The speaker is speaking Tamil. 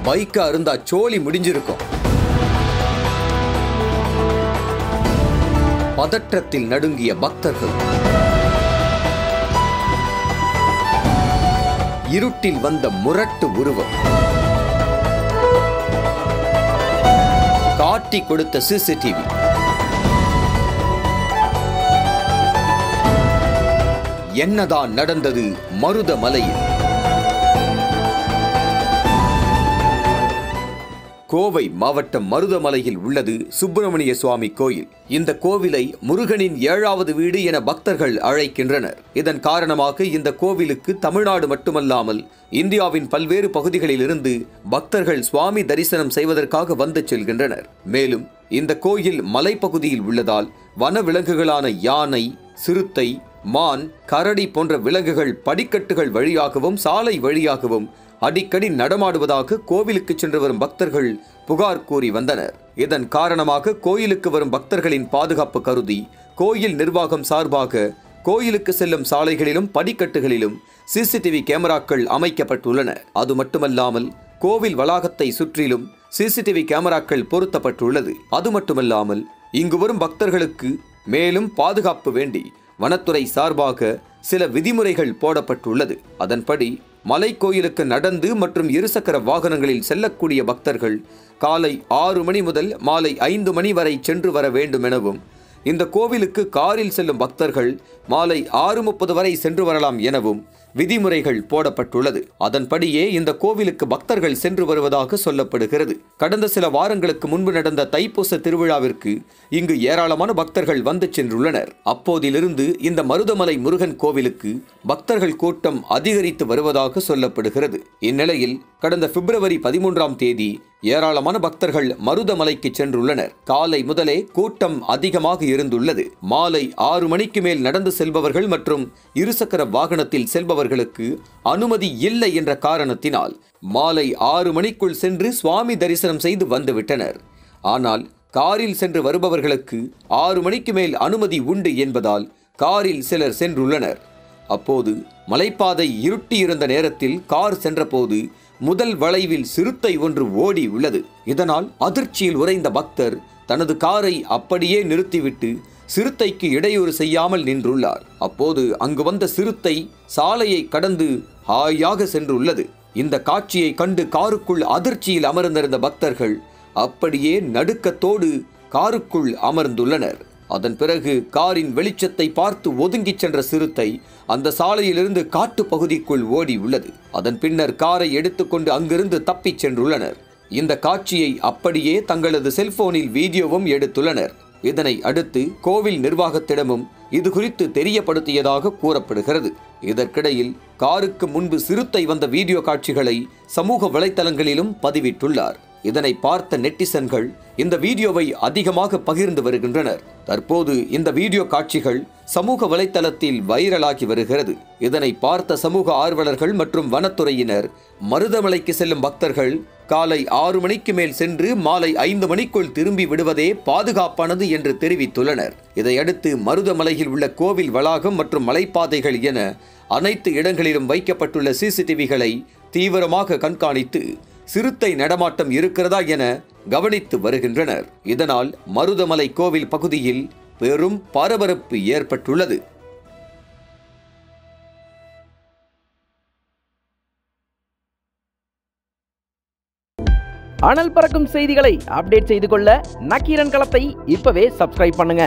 பைக்கா இருந்தா சோலி முடிஞ்சிருக்கும். பதற்றத்தில் நடுங்கிய பக்தர்கள். இருட்டில் வந்த முரட்டு உருவம். காட்டி கொடுத்த சிசிடிவி. என்னதான் நடந்தது மருதமலையில்? கோவை மாவட்டம் மருதமலையில் உள்ளது சுப்பிரமணிய சுவாமி கோயில். இந்த கோவிலை முருகனின் 7வது வீடு என பக்தர்கள் அழைக்கின்றனர். இதன் காரணமாக இந்த கோவிலுக்கு தமிழ்நாடு மட்டுமல்லாமல் இந்தியாவின் பல்வேறு பகுதிகளில் இருந்து பக்தர்கள் சுவாமி தரிசனம் செய்வதற்காக வந்து செல்கின்றனர். மேலும் இந்த கோயில் மலைப்பகுதியில் உள்ளதால் வன விலங்குகளான யானை, சிறுத்தை, மான், கரடி போன்ற விலங்குகள் படிக்கட்டுகள் வழியாகவும் சாலை வழியாகவும் அடிக்கடி நடமாடுவதாக கோவிலுக்கு சென்று வரும் பக்தர்கள் புகார் கூறி வந்தனர். இதன் காரணமாக கோயிலுக்கு வரும் பக்தர்களின் பாதுகாப்பு கருதி கோயில் நிர்வாகம் சார்பாக கோயிலுக்கு செல்லும் சாலைகளிலும் படிக்கட்டுகளிலும் சிசிடிவி கேமராக்கள் அமைக்கப்பட்டுள்ளன. அது மட்டுமல்லாமல் கோவில் வளாகத்தை சுற்றிலும் சிசிடிவி கேமராக்கள் பொருத்தப்பட்டுள்ளது. அது மட்டுமல்லாமல் இங்கு வரும் பக்தர்களுக்கு மேலும் பாதுகாப்பு வேண்டி வனத்துறை சார்பாக சில விதிமுறைகள் போடப்பட்டுள்ளது. அதன்படி மலை கோயிலுக்கு நடந்து மற்றும் இருசக்கர வாகனங்களில் செல்லக்கூடிய பக்தர்கள் காலை 6 மணி முதல் மாலை 5 மணி வரை சென்று வர வேண்டும் எனவும், இந்த கோவிலுக்கு காரில் செல்லும் பக்தர்கள் மாலை 6:30 வரை சென்று வரலாம் எனவும் விதிமுறைகள் போடப்பட்டுள்ளது. அதன்படியே இந்த கோவிலுக்கு பக்தர்கள் சென்று வருவதாக சொல்லப்படுகிறது. கடந்த சில வாரங்களுக்கு முன்பு நடந்த தைப்பூச திருவிழாவிற்கு இங்கு ஏராளமான பக்தர்கள் வந்து சென்றுள்ளனர். அப்போதிலிருந்து இந்த மருதமலை முருகன் கோவிலுக்கு பக்தர்கள் கூட்டம் அதிகரித்து வருவதாக சொல்லப்படுகிறது. இந்நிலையில் கடந்த பிப்ரவரி 13ஆம் தேதி ஏராளமான பக்தர்கள் மருதமலைக்கு சென்றுள்ளனர். காலை முதலே கூட்டம் அதிகமாக இருந்துள்ளது. மாலை 6 மணிக்கு மேல் நடந்து செல்பவர்கள் மற்றும் இருசக்கர வாகனத்தில் செல்பவர்களுக்கு அனுமதி இல்லை என்ற காரணத்தினால் மாலை 6 மணிக்குள் சென்று சுவாமி தரிசனம் செய்து வந்துவிட்டனர். ஆனால் காரில் சென்று வருபவர்களுக்கு 6 மணிக்கு மேல் அனுமதி உண்டு என்பதால் காரில் சிலர் சென்றுள்ளனர். அப்போது மலைப்பாதை இருட்டியிருந்த நேரத்தில் கார் சென்றபோது முதல் வளைவில் சிறுத்தை ஒன்று ஓடி உள்ளது. இதனால் அதிர்ச்சியில் உறைந்த பக்தர் தனது காரை அப்படியே நிறுத்திவிட்டு சிறுத்தைக்கு இடையூறு செய்யாமல் நின்றுள்ளார். அப்போது அங்கு வந்த சிறுத்தை சாலையை கடந்து ஹாயாக சென்றுள்ளது. இந்த காட்சியை கண்டு காருக்குள் அதிர்ச்சியில் அமர்ந்திருந்த பக்தர்கள் அப்படியே நடுக்கத்தோடு காருக்குள் அமர்ந்துள்ளனர். அதன் பிறகு காரின் வெளிச்சத்தை பார்த்து ஒதுங்கிச் சென்ற சிறுத்தை அந்த சாலையிலிருந்து காட்டு பகுதிக்குள் ஓடி உள்ளது. அதன் பின்னர் காரை எடுத்துக்கொண்டு அங்கிருந்து தப்பிச் சென்றுள்ளனர். இந்த காட்சியை அப்படியே தங்களது செல்போனில் வீடியோவும் எடுத்துள்ளனர். இதனை அடுத்து கோவில் நிர்வாகத்திடமும் இது குறித்து தெரியப்படுத்தியதாக கூறப்படுகிறது. இதற்கிடையில் காருக்கு முன்பு சிறுத்தை வந்த வீடியோ காட்சிகளை சமூக வலைத்தளங்களிலும் பதிவிட்டுள்ளார். இதனை பார்த்த நெட்டிசன்கள் இந்த வீடியோவை அதிகமாக பகிர்ந்து வருகின்றனர். தற்போது இந்த வீடியோ காட்சிகள் சமூக வலைத்தளத்தில் வைரலாகி வருகிறது. இதனை பார்த்த சமூக ஆர்வலர்கள் மற்றும் வனத்துறையினர் மருதமலைக்கு செல்லும் பக்தர்கள் காலை 6 மணிக்கு மேல் சென்று மாலை 5 மணிக்குள் திரும்பி விடுவதே பாதுகாப்பானது என்று தெரிவித்துள்ளனர். இதையடுத்து மருதமலையில் உள்ள கோவில் வளாகம் மற்றும் மலைப்பாதைகள் என அனைத்து இடங்களிலும் வைக்கப்பட்டுள்ள சிசிடிவிகளை தீவிரமாக கண்காணித்து சிறுத்தை நடமாட்டம் இருக்கிறதா என கவனித்து வருகின்றனர். இதனால் மருதமலை கோவில் பகுதியில் பெரும் பரபரப்பு ஏற்பட்டுள்ளது. அனல் பறக்கும் செய்திகளை அப்டேட் செய்து கொள்ள நக்கீரன் களத்தை இப்பவே சப்ஸ்கிரைப் பண்ணுங்க.